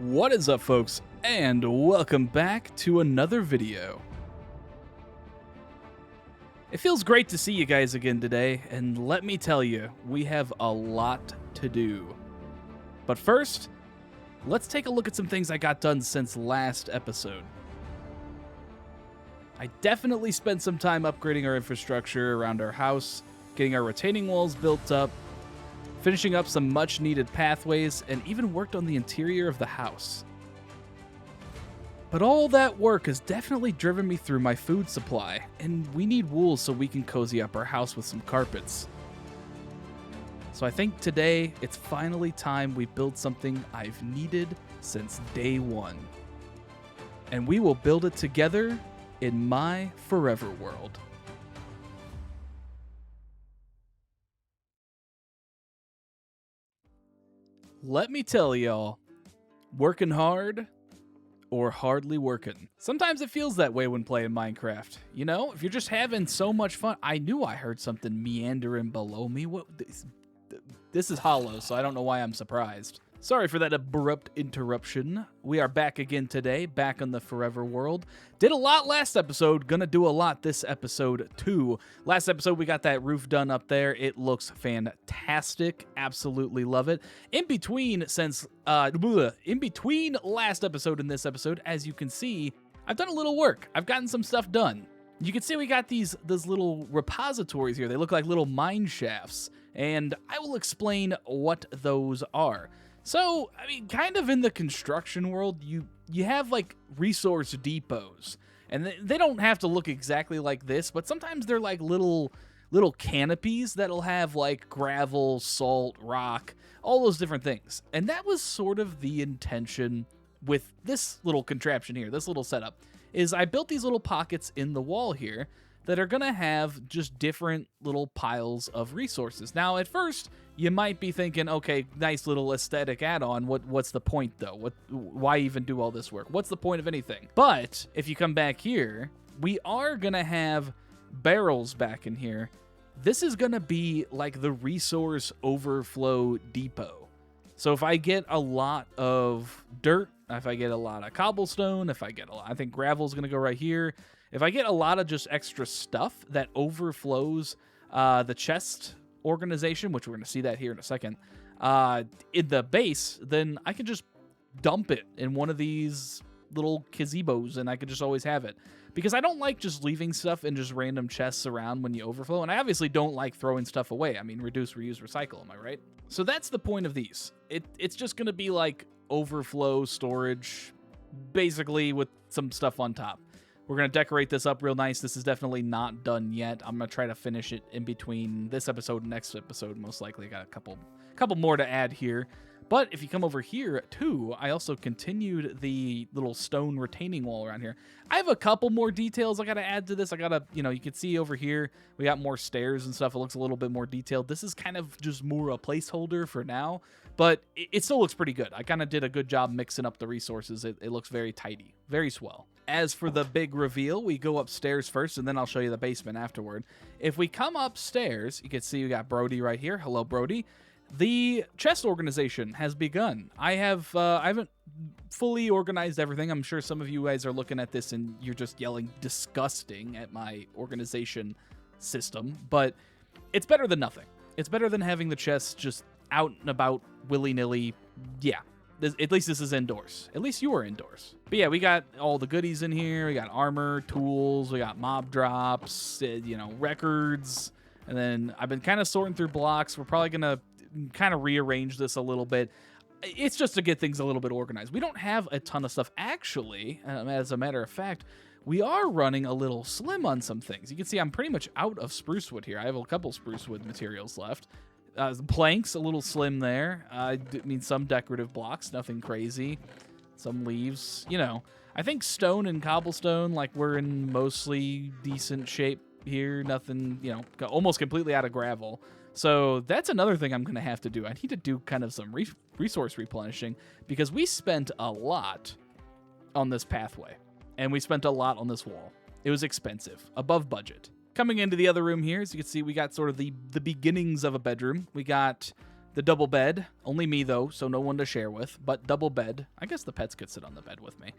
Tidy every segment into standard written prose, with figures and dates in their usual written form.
What is up, folks, and welcome back to another video. It feels great to see you guys again today, and let me tell you, we have a lot to do. But first, let's take a look at some things I got done since last episode. I definitely spent some time upgrading our infrastructure around our house, getting our retaining walls built up, finishing up some much-needed pathways, and even worked on the interior of the house. But all that work has definitely driven me through my food supply, and we need wool so we can cozy up our house with some carpets. So I think today, it's finally time we build something I've needed since day one. And we will build it together in my forever world. Let me tell y'all, working hard or hardly working. Sometimes it feels that way when playing Minecraft. You know, if you're just having so much fun. I knew I heard something meandering below me. What? This is hollow, so I don't know why I'm surprised. Sorry for that abrupt interruption. We are back again today, back on the Forever World. Did a lot last episode, gonna do a lot this episode too. Last episode we got that roof done up there. It looks fantastic, absolutely love it. In between last episode and this episode, as you can see, I've done a little work. I've gotten some stuff done. You can see we got these little repositories here. They look like little mine shafts, and I will explain what those are. So, I mean, kind of in the construction world, you have like resource depots, and they don't have to look exactly like this, but sometimes they're like little canopies that'll have like gravel, salt, rock, all those different things. And that was sort of the intention with this little contraption here, this little setup, is I built these little pockets in the wall here that are gonna have just different little piles of resources. Now, at first, you might be thinking, okay, nice little aesthetic add-on. What's the point, though? Why even do all this work? What's the point of anything? But if you come back here, we are gonna have barrels back in here. This is gonna be like the resource overflow depot. So if I get a lot of dirt, if I get a lot of cobblestone, I think gravel's gonna go right here. If I get a lot of just extra stuff that overflows the chest organization, which we're going to see that here in a second, in the base, then I can just dump it in one of these little gazebos, and I could just always have it. Because I don't like just leaving stuff in just random chests around when you overflow, and I obviously don't like throwing stuff away. I mean, reduce, reuse, recycle, am I right? So that's the point of these. It's just going to be like overflow storage, basically with some stuff on top. We're going to decorate this up real nice. This is definitely not done yet. I'm going to try to finish it in between this episode and next episode, most likely. I got a couple more to add here. But if you come over here, too, I also continued the little stone retaining wall around here. I have a couple more details I got to add to this. I got to, you can see over here, we got more stairs and stuff. It looks a little bit more detailed. This is kind of just more a placeholder for now, but it still looks pretty good. I kind of did a good job mixing up the resources. It looks very tidy, very swell. As for the big reveal, we go upstairs first, and then I'll show you the basement afterward. If we come upstairs, you can see we got Brody right here. Hello, Brody. The chest organization has begun. I haven't fully organized everything. I'm sure some of you guys are looking at this and you're just yelling disgusting at my organization system, but it's better than nothing. It's better than having the chests just out and about willy-nilly. Yeah. At least this is indoors. At least you are indoors. But yeah, we got all the goodies in here. We got armor, tools. We got mob drops, records. And then I've been kind of sorting through blocks. We're probably going to kind of rearrange this a little bit. It's just to get things a little bit organized. We don't have a ton of stuff. Actually, as a matter of fact, we are running a little slim on some things. You can see I'm pretty much out of spruce wood here. I have a couple spruce wood materials left. Planks, a little slim there. I mean, some decorative blocks, nothing crazy. Some leaves, I think stone and cobblestone, like, we're in mostly decent shape here. Nothing, almost completely out of gravel. So that's another thing I'm going to have to do. I need to do kind of some resource replenishing because we spent a lot on this pathway and we spent a lot on this wall. It was expensive, above budget. Coming into the other room here, as you can see, we got sort of the beginnings of a bedroom. We got The double bed, only me though, so no one to share with, but double bed. I guess the pets could sit on the bed with me.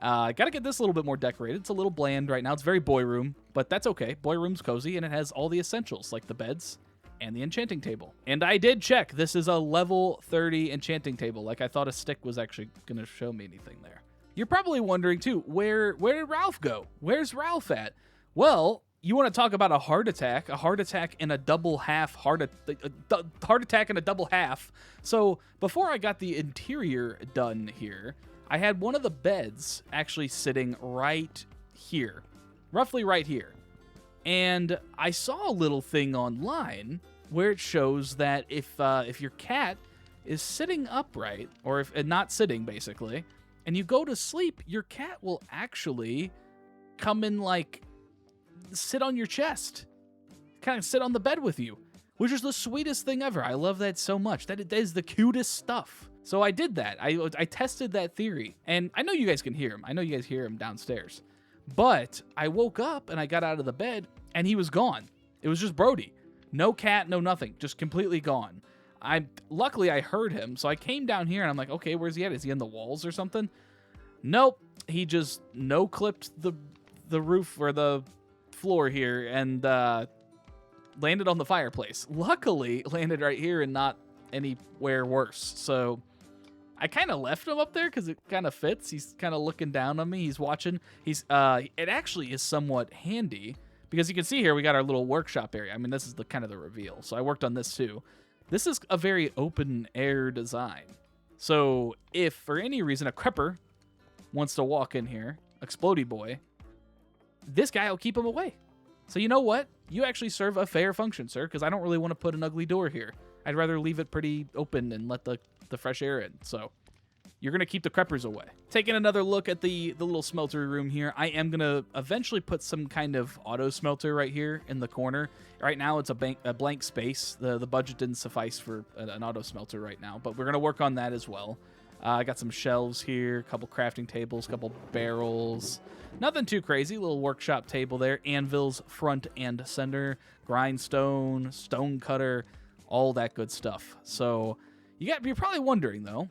Gotta get this a little bit more decorated. It's a little bland right now. It's very boy room, but that's okay. Boy room's cozy, and it has all the essentials, like the beds and the enchanting table. And I did check. This is a level 30 enchanting table. Like, I thought a stick was actually gonna show me anything there. You're probably wondering, too, where did Ralph go? Where's Ralph at? Well, you want to talk about a heart attack and a double half heart attack and a double half. So before I got the interior done here, I had one of the beds actually sitting right here, roughly right here. And I saw a little thing online where it shows that if your cat is sitting upright, or if not sitting basically, and you go to sleep, your cat will actually come and like sit on your chest, kind of sit on the bed with you, which is the sweetest thing ever. I love that so much. That is the cutest stuff. So I did that. I tested that theory, and I know you guys can hear him. I know you guys hear him downstairs. But I woke up and I got out of the bed and he was gone. It was just Brody. No cat, no nothing, just completely gone. Luckily I heard him, so I came down here and I'm like, okay, where's he at? Is he in the walls or something? Nope. He just no-clipped the roof or the floor here and landed on the fireplace. Luckily, landed right here and not anywhere worse. So I kind of left him up there because it kind of fits. He's kind of looking down on me. He's watching. It actually is somewhat handy because you can see here we got our little workshop area. I mean, this is the kind of the reveal. So I worked on this too. This is a very open air design. So if for any reason a crepper wants to walk in here, Explodey Boy, this guy will keep him away. So you know what? You actually serve a fair function, sir, because I don't really want to put an ugly door here. I'd rather leave it pretty open and let the fresh air in. So you're going to keep the creppers away. Taking another look at the little smelter room here, I am going to eventually put some kind of auto smelter right here in the corner. Right now it's a blank space. The budget didn't suffice for an auto smelter right now, but we're going to work on that as well. I got some shelves here, a couple crafting tables, a couple barrels. Nothing too crazy. Little workshop table there. Anvils front and center. Grindstone, stone cutter, all that good stuff. So you're probably wondering, though,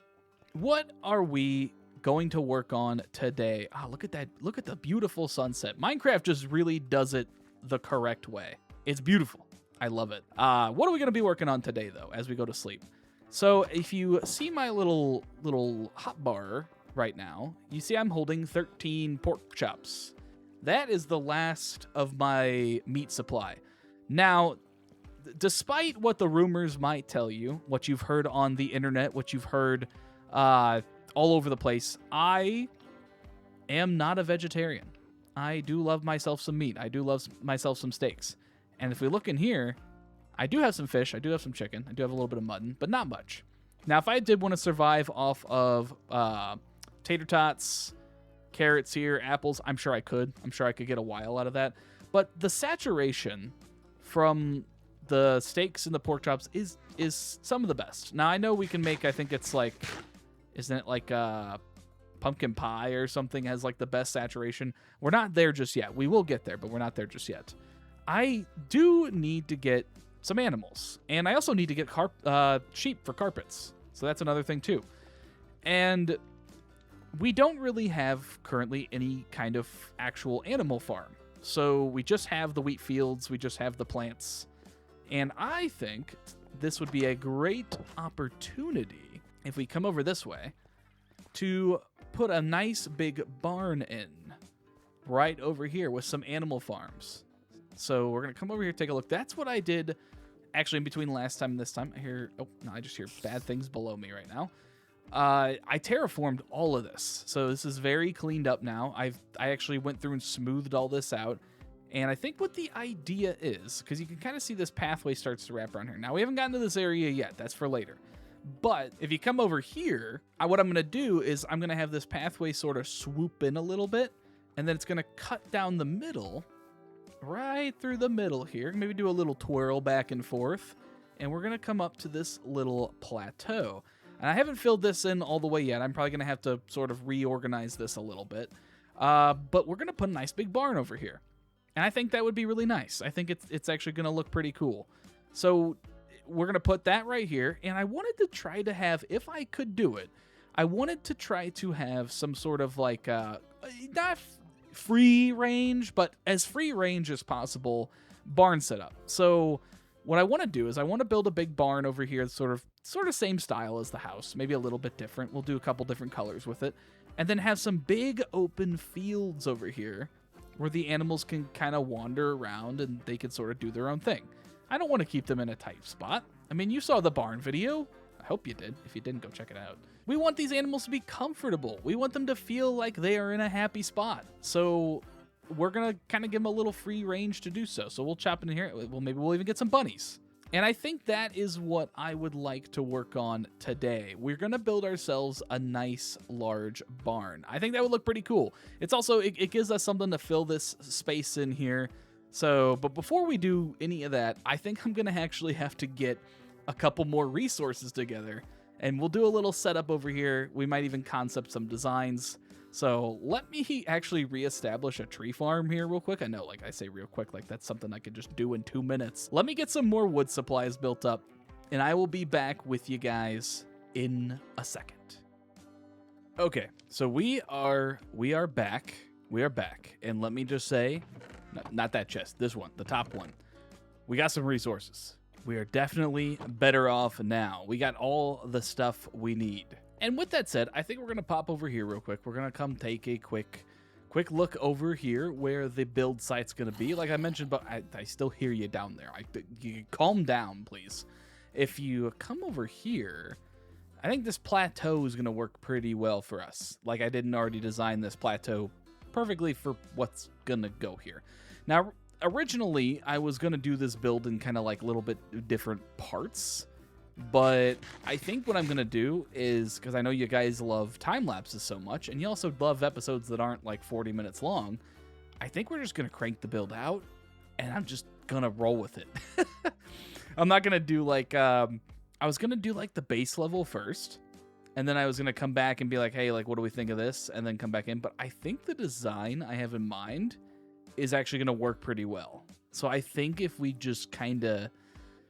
what are we going to work on today? Ah, look at that. Look at the beautiful sunset. Minecraft just really does it the correct way. It's beautiful. I love it. What are we going to be working on today, though, as we go to sleep? So if you see my little hotbar right now, you see I'm holding 13 pork chops. That is the last of my meat supply. Now, despite what the rumors might tell you, what you've heard on the internet, what you've heard all over the place, I am not a vegetarian. I do love myself some meat. I do love myself some steaks. And if we look in here, I do have some fish, I do have some chicken, I do have a little bit of mutton, but not much. Now, if I did want to survive off of tater tots, carrots here, apples, I'm sure I could. I'm sure I could get a while out of that. But the saturation from the steaks and the pork chops is some of the best. Now, I know we can make, I think it's like, isn't it like pumpkin pie or something has like the best saturation? We're not there just yet. We will get there, but we're not there just yet. I do need to get some animals, and I also need to get sheep for carpets, so that's another thing too. And we don't really have currently any kind of actual animal farm, so we just have the wheat fields, we just have the plants, and I think this would be a great opportunity if we come over this way to put a nice big barn in right over here with some animal farms. So we're going to come over here, take a look. That's what I did actually in between last time and this time. I just hear bad things below me right now. I terraformed all of this. So this is very cleaned up now. I actually went through and smoothed all this out. And I think what the idea is, because you can kind of see this pathway starts to wrap around here. Now, we haven't gotten to this area yet. That's for later. But if you come over here, what I'm going to do is I'm going to have this pathway sort of swoop in a little bit. And then it's going to cut down the middle, right through the middle here. Maybe do a little twirl back and forth. And we're going to come up to this little plateau. And I haven't filled this in all the way yet. I'm probably going to have to sort of reorganize this a little bit. But we're going to put a nice big barn over here. And I think that would be really nice. I think it's actually going to look pretty cool. So we're going to put that right here. And I wanted to try to have, if I could do it, I wanted to try to have some sort of like, not free range, but as free range as possible barn setup. So what I want to do is I want to build a big barn over here, sort of same style as the house, maybe a little bit different. We'll do a couple different colors with it, and then have some big open fields over here where the animals can kind of wander around and they can sort of do their own thing. I don't want to keep them in a tight spot. I mean, you saw the barn video. I hope you did. If you didn't, go check it out. We want these animals to be comfortable. We want them to feel like they are in a happy spot. So we're going to kind of give them a little free range to do so. So we'll chop in here. Well, maybe we'll even get some bunnies. And I think that is what I would like to work on today. We're going to build ourselves a nice large barn. I think that would look pretty cool. It's also, it gives us something to fill this space in here. So, but before we do any of that, I think I'm going to actually have to get a couple more resources together. And we'll do a little setup over here. We might even concept some designs. So let me actually reestablish a tree farm here real quick. I know, like I say real quick, like that's something I could just do in 2 minutes. Let me get some more wood supplies built up, and I will be back with you guys in a second. Okay, so we are back. We are back. And let me just say, not that chest, this one, the top one. We got some resources. We are definitely better off now. We got all the stuff we need. And with that said, I think we're going to pop over here real quick. We're going to come take a quick look over here where the build site's going to be. Like I mentioned, but I still hear you down there. You calm down, please. If you come over here, I think this plateau is going to work pretty well for us. Like I didn't already design this plateau perfectly for what's going to go here. Now, originally, I was going to do this build in kind of like a little bit different parts. But I think what I'm going to do is, because I know you guys love time lapses so much, and you also love episodes that aren't like 40 minutes long, I think we're just going to crank the build out, and I'm just going to roll with it. I'm not going to do like, I was going to do like the base level first, and then I was going to come back and be like, hey, like, what do we think of this? And then come back in. But I think the design I have in mind is actually going to work pretty well. So I think if we just kind of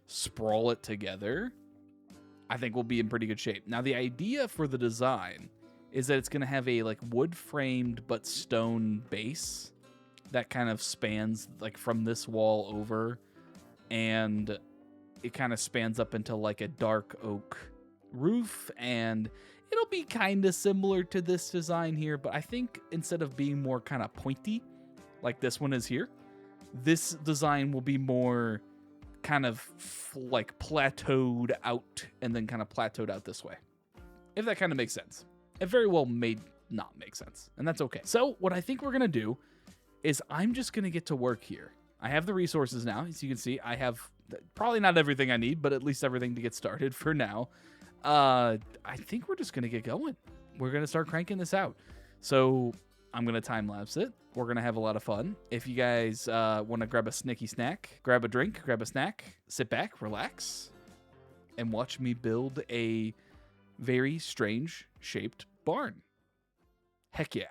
sprawl it together, I think we'll be in pretty good shape. Now, the idea for the design is that it's going to have a like wood framed but stone base that kind of spans like from this wall over, and it kind of spans up into like a dark oak roof, and it'll be kind of similar to this design here, but I think instead of being more kind of pointy like this one is here, this design will be more kind of like plateaued out and then kind of plateaued out this way. If that kind of makes sense. It very well may not make sense, and that's okay. So what I think we're going to do is I'm just going to get to work here. I have the resources now. As you can see, I have probably not everything I need, but at least everything to get started for now. I think we're just going to get going. We're going to start cranking this out. So I'm going to time lapse it. We're going to have a lot of fun. If you guys want to grab a snicky snack, grab a drink, grab a snack, sit back, relax, and watch me build a very strange shaped barn. Heck yeah.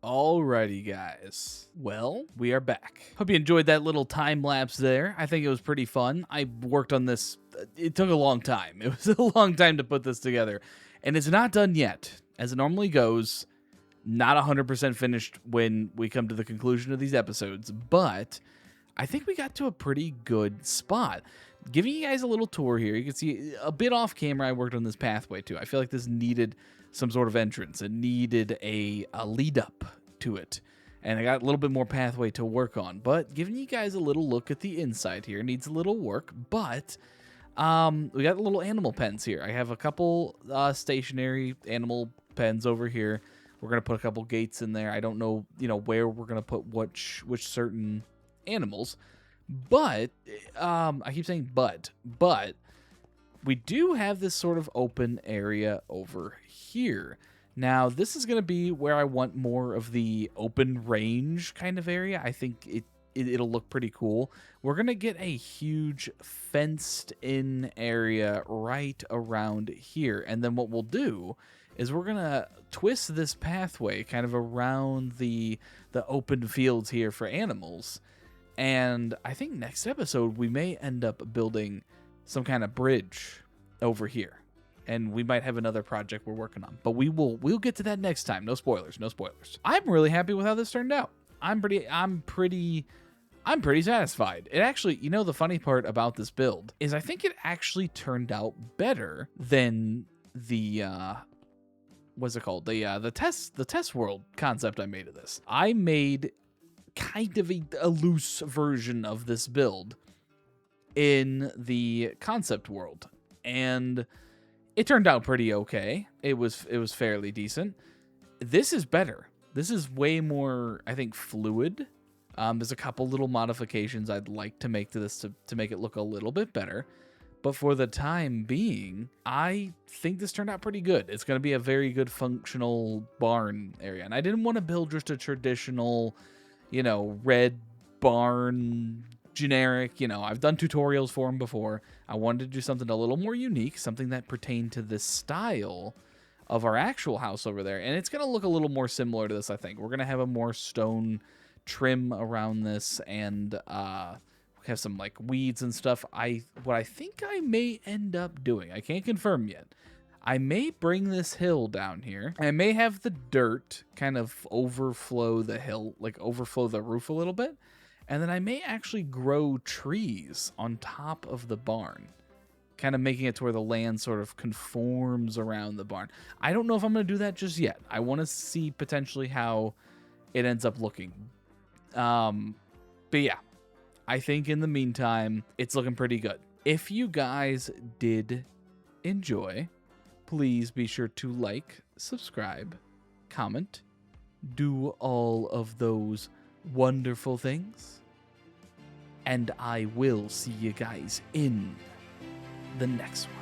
Alrighty, guys. Well, we are back. Hope you enjoyed that little time lapse there. I think it was pretty fun. I worked on this. It took a long time. It was a long time to put this together. And it's not done yet. As it normally goes, not 100% finished when we come to the conclusion of these episodes. But I think we got to a pretty good spot. Giving you guys a little tour here. You can see a bit off camera I worked on this pathway too. I feel like this needed some sort of entrance. It needed a lead up to it. And I got a little bit more pathway to work on. But giving you guys a little look at the inside here needs a little work. But we got little animal pens here. I have a couple stationary animal pens over here. We're going to put a couple gates in there. I don't know, where we're going to put which certain animals. But, I keep saying but we do have this sort of open area over here. Now, this is going to be where I want more of the open range kind of area. I think it'll look pretty cool. We're going to get a huge fenced-in area right around here. And then what we'll do is we're going to twist this pathway kind of around the open fields here for animals. And I think next episode, we may end up building some kind of bridge over here. And we might have another project we're working on. But we'll get to that next time. No spoilers, no spoilers. I'm really happy with how this turned out. I'm pretty satisfied. It actually, the funny part about this build is I think it actually turned out better than the what's it called? The test world concept I made of this. I made kind of a loose version of this build in the concept world, and it turned out pretty okay. It was fairly decent. This is better. This is way more, I think, fluid. There's a couple little modifications I'd like to make to this to make it look a little bit better. But for the time being, I think this turned out pretty good. It's going to be a very good functional barn area. And I didn't want to build just a traditional, red barn generic. I've done tutorials for them before. I wanted to do something a little more unique, something that pertained to this style of our actual house over there. And it's going to look a little more similar to this, I think. We're going to have a more stone trim around this, and have some like weeds and stuff. What I think I may end up doing, I can't confirm yet, I may bring this hill down here. I may have the dirt kind of overflow the hill, like overflow the roof a little bit. And then I may actually grow trees on top of the barn, kind of making it to where the land sort of conforms around the barn. I don't know if I'm going to do that just yet. I want to see potentially how it ends up looking. But yeah, I think in the meantime, it's looking pretty good. If you guys did enjoy, please be sure to like, subscribe, comment, do all of those wonderful things. And I will see you guys in the next one.